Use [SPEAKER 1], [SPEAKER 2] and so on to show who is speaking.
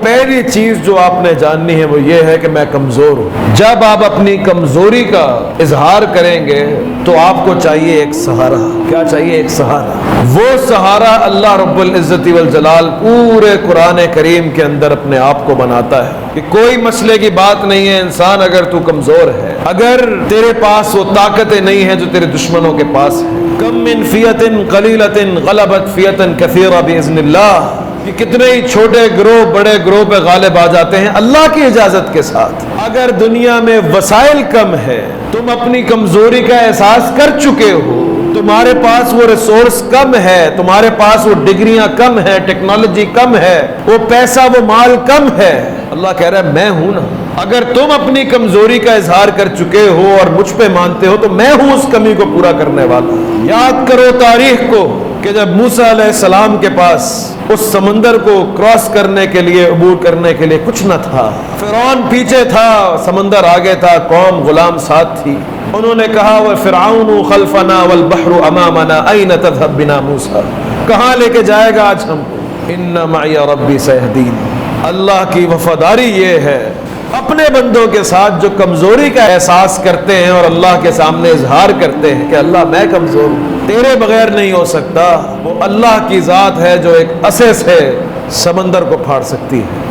[SPEAKER 1] پہلی چیز جو آپ نے جاننی ہے وہ یہ ہے کہ میں کمزور ہوں۔ جب آپ اپنی کمزوری کا اظہار کریں گے تو آپ کو چاہیے ایک سہارا۔ کیا چاہیے؟ ایک سہارا۔ وہ سہارا اللہ رب العزت والجلال پورے قرآن کریم کے اندر اپنے آپ کو بناتا ہے کہ کوئی مسئلے کی بات نہیں ہے انسان اگر تو کمزور ہے، اگر تیرے پاس وہ طاقتیں نہیں ہیں جو تیرے دشمنوں کے پاس ہیں۔ کم من فیۃ قلیلۃ غلبت فیۃ کثیرۃ باذن اللہ، کہ کتنے ہی چھوٹے گروہ بڑے گروہ پہ غالب آ جاتے ہیں اللہ کی اجازت کے ساتھ۔ اگر دنیا میں وسائل کم ہے، تم اپنی کمزوری کا احساس کر چکے ہو، تمہارے پاس وہ ریسورس کم ہے، تمہارے پاس وہ ڈگریاں کم ہے، ٹیکنالوجی کم ہے، وہ پیسہ وہ مال کم ہے، اللہ کہہ رہا ہے میں ہوں نا۔ اگر تم اپنی کمزوری کا اظہار کر چکے ہو اور مجھ پہ مانتے ہو تو میں ہوں اس کمی کو پورا کرنے والا۔ یاد کرو تاریخ کو کہ جب موسیٰ علیہ السلام کے پاس اس سمندر کو کراس کرنے کے لیے، عبور کرنے کے لیے کچھ نہ تھا، فرعون پیچھے تھا، سمندر آگے تھا، قوم غلام ساتھ تھی، انہوں نے کہا وَفِرْعَوْنُ خَلْفَنَا وَالْبَحْرُ أَمَامَنَا أَيْنَ تَذْهَبْ بِنَا موسیٰ، کہاں لے کے جائے گا آج ہم کو؟ إِنَّ مَعِيَ رَبِّي سَيَهْدِينِ۔ اللہ کی وفاداری یہ ہے اپنے بندوں کے ساتھ جو کمزوری کا احساس کرتے ہیں اور اللہ کے سامنے اظہار کرتے ہیں کہ اللہ میں کمزور ہوں، تیرے بغیر نہیں ہو سکتا، وہ اللہ کی ذات ہے جو ایک عصا سے سمندر کو پھاڑ سکتی ہے۔